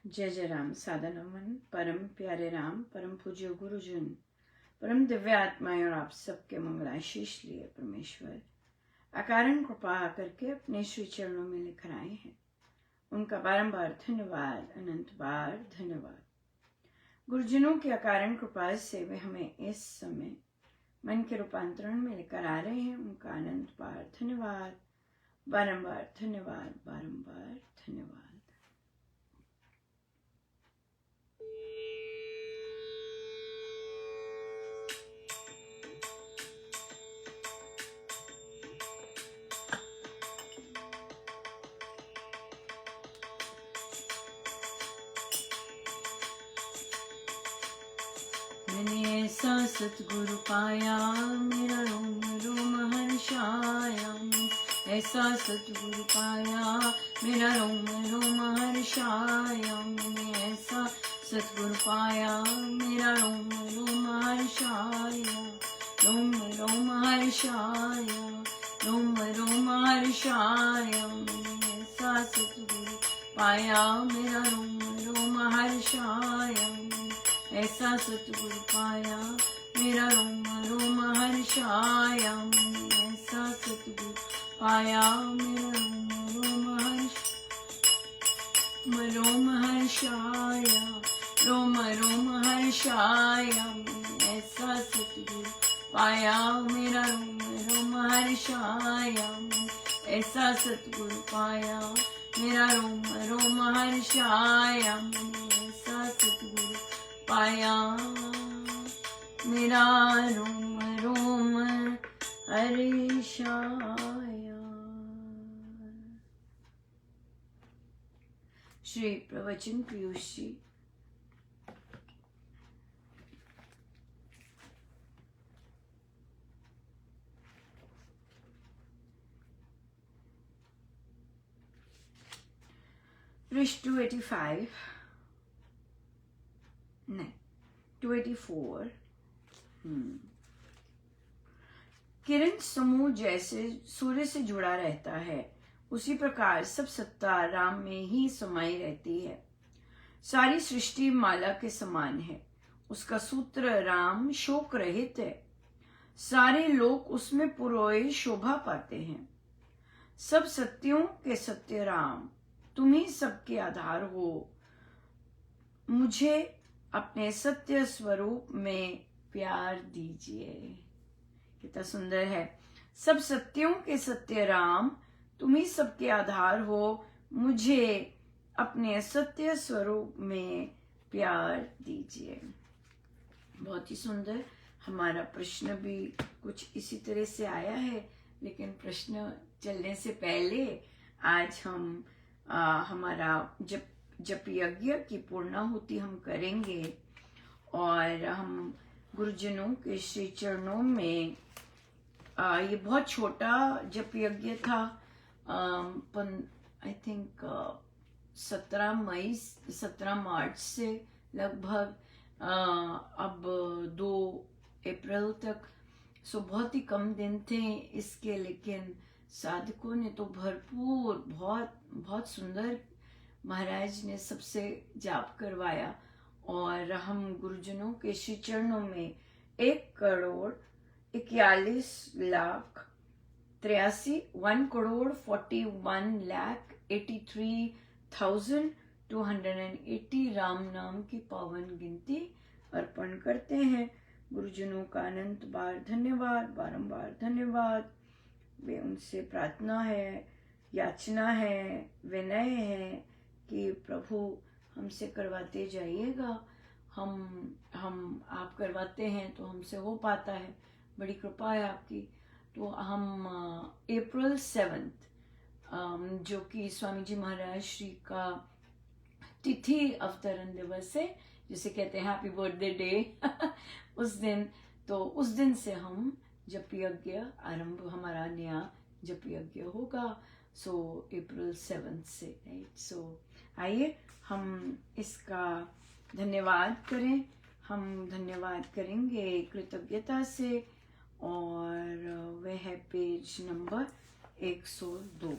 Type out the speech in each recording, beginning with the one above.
जय जय राम। सादर नमन परम प्यारे राम, परम पूज्य गुरुजन, परम दिव्य आत्माएं और आप सबके मंगलाशीष लिए परमेश्वर अकारण कृपा करके अपने श्री चरणों में लिख आए हैं। उनका बारंबार धन्यवाद, अनंत बार धन्यवाद। गुरुजनों की अकारण कृपा से वे हमें इस समय मन के रूपांतरण में लेकर आ रहे हैं। उनका अनंत बार धन्यवाद, बारंबार धन्यवाद, बारंबार धन्यवाद। मैंने ऐसा सतगुरु पाया, मेरा रोम रोम हर्षाया। ऐसा सतगुरु पाया, मेरा रोम रोम हर्षाया। मैंने ऐसा सतगुरु पाया, मेरा रोम रोम हर्षाया। रोम रोम हर्षाया, रोम रोम हर्षाया। मैंने ऐसा सतगुरु पाया, मेरा रोम रोम हर्षाया। ऐसा सतगुरु पाया, मेरा रोम रोम हर्षाया। ऐसा सतगुरु पाया, मेरा रोम रोम हर्षाया। रोम रोम हर्षाया। ऐसा सतगुरु पाया, मेरा रोम रोम हर्षाया। ऐसा सतगुरु पाया, मेरा रोम रोम हर्षाया। ऐसा सतगुरु पाया, मेरा रोम रोम हर्षाया। श्री प्रवचन पीयूष जी। पृष्ठ 285 नहीं 284। किरण समूह जैसे सूर्य से जुड़ा रहता है, उसी प्रकार सब सत्ता राम में ही समाई रहती है। सारी सृष्टि माला के समान है, उसका सूत्र राम शोक रहित है। सारे लोग उसमें पुरोए शोभा पाते हैं। सब सत्यों के सत्य राम, तुम ही सबके आधार हो। मुझे अपने सत्य स्वरूप में प्यार दीजिए। कितना सुंदर है। सब सत्यों के सत्य राम, तुम ही सबके आधार हो। मुझे अपने सत्य स्वरूप में प्यार दीजिए। बहुत ही सुंदर। हमारा प्रश्न भी कुछ इसी तरह से आया है, लेकिन प्रश्न चलने से पहले आज हम हमारा जप यज्ञ की पूर्णाहुति हम करेंगे और हम गुरुजनों के श्री चरणों में ये बहुत छोटा जप यज्ञ था। आई थिंक 17 मार्च से लगभग अब 2 अप्रैल तक, सो बहुत ही कम दिन थे इसके, लेकिन साधकों ने तो भरपूर बहुत सुंदर महाराज ने सबसे जाप करवाया। और हम गुरुजनों के श्री चरणों में 1,41,41,83,280 राम नाम की पावन गिनती अर्पण करते हैं। गुरुजनों का अनंत बार धन्यवाद, बारंबार धन्यवाद। वे उनसे प्रार्थना है, याचना है, विनय है कि प्रभु हमसे करवाते जाइएगा। हम आप करवाते हैं तो हमसे हो पाता है, बड़ी कृपा है आपकी। तो हम अप्रैल 7 जो कि स्वामी जी महाराज श्री का तिथि अवतरण दिवस है, जिसे कहते हैं हैप्पी बर्थडे डे उस दिन से हम जप यज्ञ आरंभ, हमारा नया जप यज्ञ होगा। सो अप्रैल 7 से, राइट। सो आइए हम इसका धन्यवाद करें। हम धन्यवाद करेंगे कृतज्ञता से, और वह है पेज नंबर 102।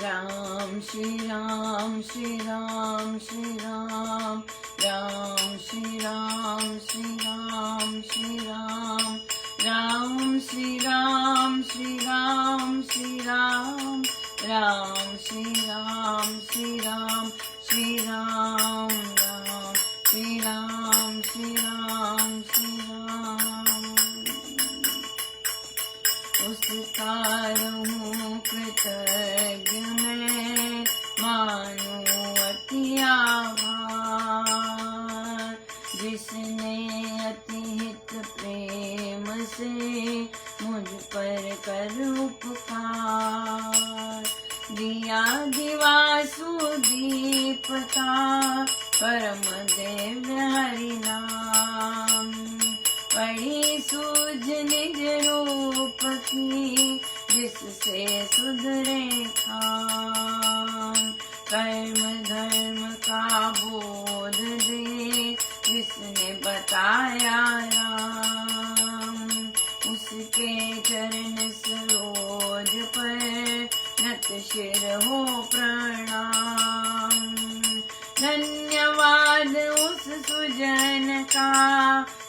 राम श्री राम श्री राम श्री राम, राम श्री राम श्री राम श्री राम, राम श्री राम श्री राम श्री राम, राम श्री राम श्री राम श्री राम, राम श्री राम श्री राम श्री राम। उसका रहूं कृतज्ञ मैं, मानूं अति आभार, जिसने अतिहित प्रेम से मुझ पर कर उपकार। दिया दिवा सुदीप का परम दिव्य हरि नाम, पढ़ी सूझ निज रूप की जिससे सुधरे काम। कर्म धर्म का बोध दे जिसने बताया राम, उसके चरण सरोज पर नत शिर हो प्रणाम। धन्यवाद उस सुजन का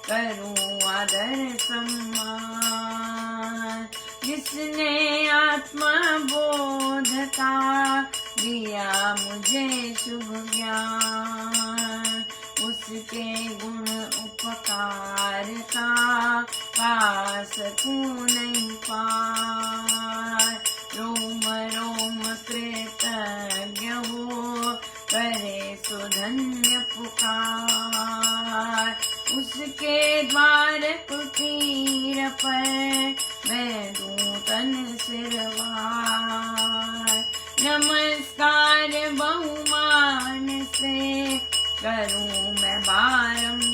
करूं आदर सम्मान, जिसने आत्मा बोध का दिया मुझे शुभ ज्ञान। उसके गुण उपकार का सकूं नहीं पार। रोम रोम कृतज्ञ हो करे सो धन्य पुकार। उसके द्वार कुटीर पर मैं दूं तन सिरवार। नमस्कार बहुमान से करूं मैं बारंबार।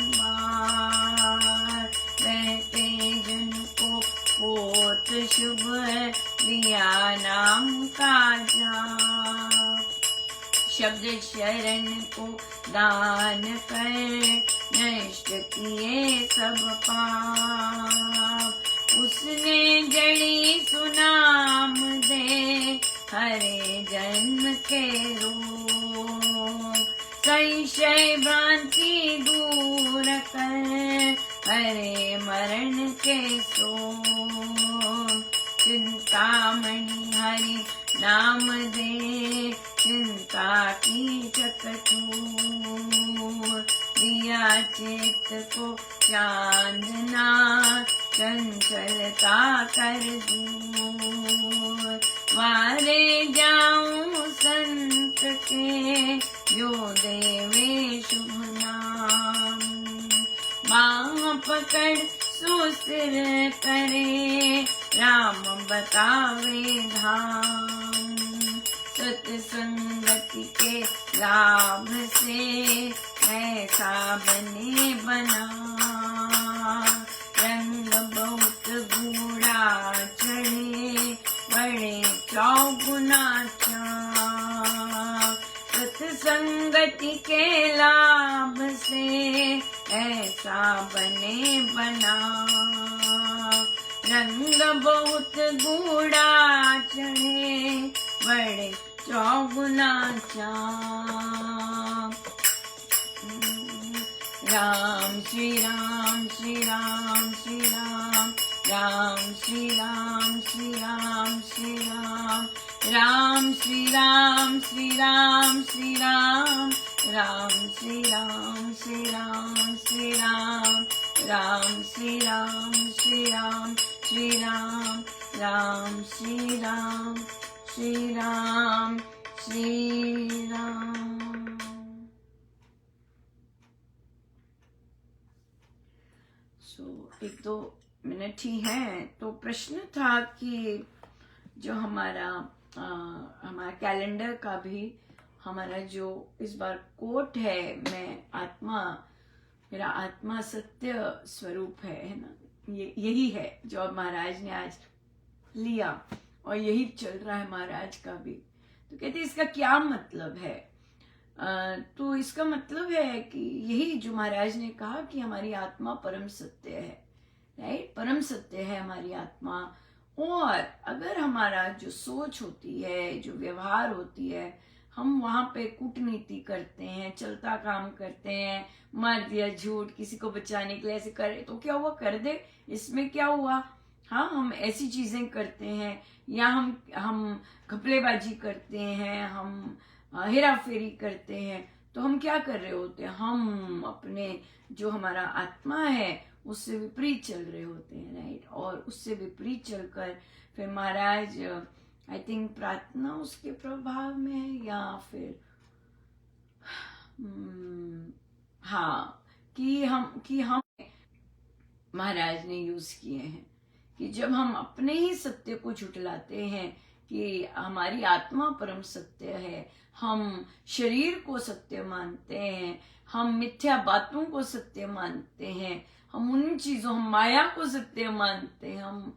कहते जिनको पोत शुभ दिया नाम का जाप। शब्द शरण को दान कर नष्ट किए सब पाप। उसने जड़ी सुनाम दे हरे जन्म के रोग। संशय भ्रांति दूर कर हरे मरण के शोक। चिंतामणि हरि नाम दे चिंता की चकचूर। दिया चित्त को चांदना चंचलता कर दूर। वारे जाऊं संत के जो देवे शुभ नाम। बाह पकड़ सुस्थिर करे राम बतावे धाम। सत्संगति के लाभ से ऐसा बने बना। रंग बहुत गूढ़ा चढ़े बड़े चौगुना चाव। सत्संगति के लाभ से ऐसा बने बना। रंग बहुत गूढ़ा चढ़े बड़े चौगुना चाव। राम श्री राम श्री राम श्री राम, राम श्री राम श्री राम श्री राम, राम श्री राम श्री राम श्री राम, राम श्री राम श्री राम श्री राम, राम श्री राम श्री राम श्री राम, राम श्री राम श्री राम श्री राम। एक दो मिनट ही हैं, तो प्रश्न था कि जो हमारा कैलेंडर का भी हमारा जो इस बार कोट है, मेरा आत्मा सत्य स्वरूप है ना, यही है जो अब महाराज ने आज लिया और यही चल रहा है महाराज का भी। तो कहते इसका क्या मतलब है? तो इसका मतलब है कि यही जो महाराज ने कहा कि हमारी आत्मा परम सत्य है, राइट? परम सत्य है हमारी आत्मा, और अगर हमारा जो सोच होती है, जो व्यवहार होती है, हम वहां पे कूटनीति करते हैं, चलता काम करते हैं, मार दिया झूठ, किसी को बचाने के लिए ऐसे करे, तो क्या हुआ, कर दे, इसमें क्या हुआ। हाँ, हम ऐसी चीजें करते हैं, या हम घपलेबाजी करते हैं, हम हेरा फेरी करते हैं, तो हम क्या कर रहे होते हैं, हम अपने जो हमारा आत्मा है उससे विपरीत चल रहे होते हैं, राइट। और उससे विपरीत चलकर फिर महाराज आई थिंक प्रार्थना उसके प्रभाव में है, या फिर हाँ, कि हम महाराज ने यूज किए हैं कि जब हम अपने ही सत्य को झुटलाते हैं कि हमारी आत्मा परम सत्य है, हम शरीर को सत्य मानते हैं, हम मिथ्या बातों को सत्य मानते हैं, हम माया को सत्य मानते हैं, हम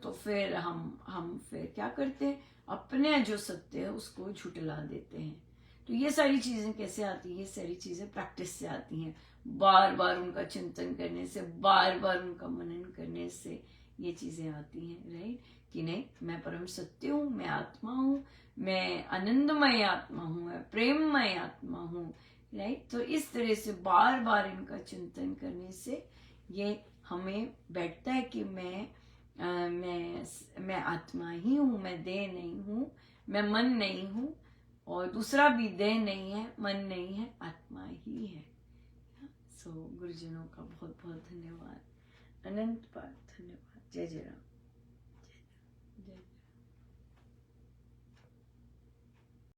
तो फिर हम फिर क्या करते हैं, अपने जो सत्य है उसको झुटला देते हैं। तो ये सारी चीजें कैसे आती है, ये सारी चीजें प्रैक्टिस से आती हैं, बार बार उनका चिंतन करने से, बार बार उनका मनन करने से ये चीजें आती हैं, राइट। कि नहीं, मैं परम सत्य हूँ, मैं आत्मा हूँ, मैं आनंदमय आत्मा हूँ, मैं प्रेममय आत्मा हूँ, राइट। तो इस तरह से बार बार इनका चिंतन करने से ये हमें बैठता है कि मैं आत्मा ही हूँ, मैं देह नहीं हूँ, मैं मन नहीं हूँ, और दूसरा भी देह नहीं है, मन नहीं है, आत्मा ही है। सो गुरुजनों का बहुत बहुत धन्यवाद, अनंत बार धन्यवाद। जय जय राम।